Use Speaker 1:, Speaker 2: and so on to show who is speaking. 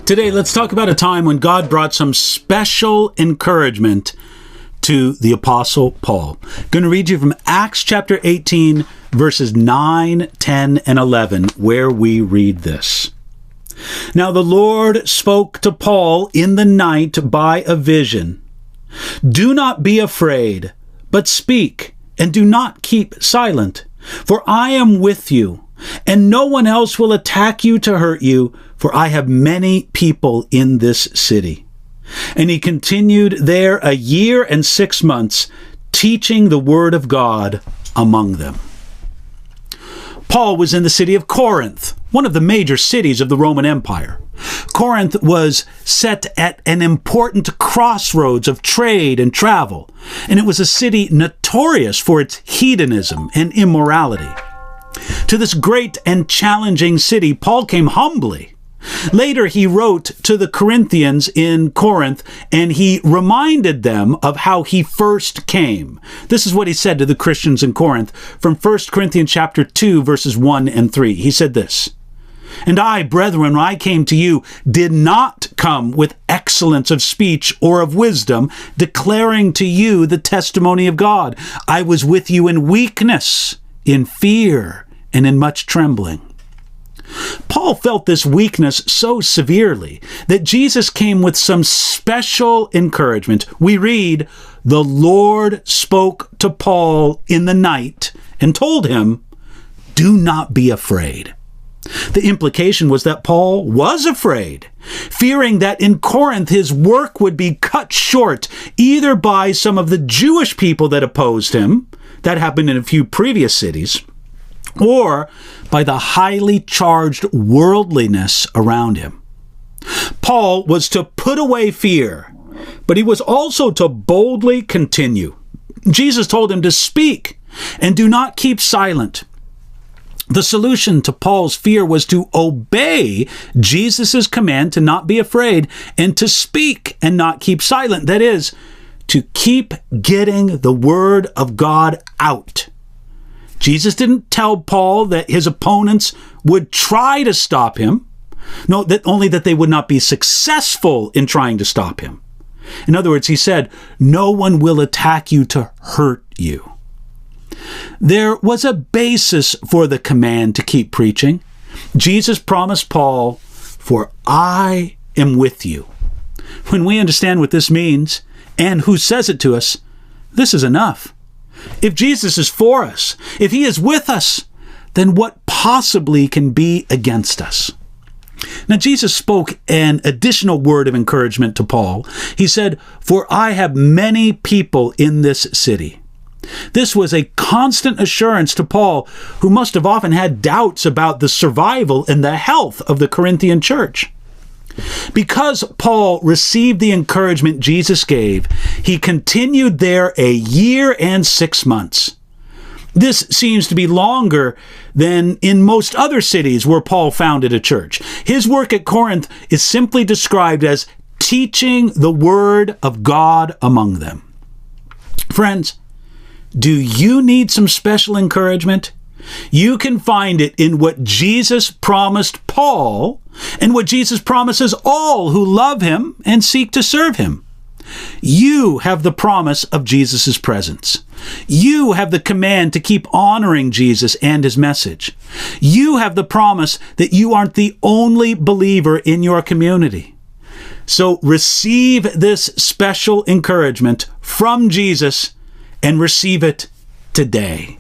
Speaker 1: Today, let's talk about a time when God brought some special encouragement to the Apostle Paul. I'm going to read you from Acts chapter 18, verses 9, 10, and 11, where we read this. Now the Lord spoke to Paul in the night by a vision. Do not be afraid, but speak, and do not keep silent, for I am with you, and no one else will attack you to hurt you, for I have many people in this city. And he continued there 1 year and 6 months, teaching the word of God among them. Paul was in the city of Corinth, one of the major cities of the Roman Empire. Corinth was set at an important crossroads of trade and travel, and it was a city notorious for its hedonism and immorality. To this great and challenging city, Paul came humbly. Later, he wrote to the Corinthians in Corinth, and he reminded them of how he first came. This is what he said to the Christians in Corinth from 1 Corinthians chapter 2, verses 1 and 3. He said this, "And I, brethren, when I came to you, did not come with excellence of speech or of wisdom, declaring to you the testimony of God. I was with you in weakness, in fear, and in much trembling." Paul felt this weakness so severely that Jesus came with some special encouragement. We read, "The Lord spoke to Paul in the night and told him, 'Do not be afraid.'" The implication was that Paul was afraid, fearing that in Corinth his work would be cut short either by some of the Jewish people that opposed him, that happened in a few previous cities, or by the highly charged worldliness around him. Paul was to put away fear, but he was also to boldly continue. Jesus told him to speak and do not keep silent. The solution to Paul's fear was to obey Jesus' command to not be afraid and to speak and not keep silent. That is, to keep getting the word of God out. Jesus didn't tell Paul that his opponents would try to stop him. No, only that they would not be successful in trying to stop him. In other words, he said, no one will attack you to hurt you. There was a basis for the command to keep preaching. Jesus promised Paul, "For I am with you." When we understand what this means and who says it to us, this is enough. If Jesus is for us, if he is with us, then what possibly can be against us? Now, Jesus spoke an additional word of encouragement to Paul. He said, "For I have many people in this city." This was a constant assurance to Paul, who must have often had doubts about the survival and the health of the Corinthian church. Because Paul received the encouragement Jesus gave, he continued there 1 year and 6 months. This seems to be longer than in most other cities where Paul founded a church. His work at Corinth is simply described as teaching the word of God among them. Friends, do you need some special encouragement? You can find it in what Jesus promised Paul and what Jesus promises all who love him and seek to serve him. You have the promise of Jesus' presence. You have the command to keep honoring Jesus and his message. You have the promise that you aren't the only believer in your community. So receive this special encouragement from Jesus and receive it today.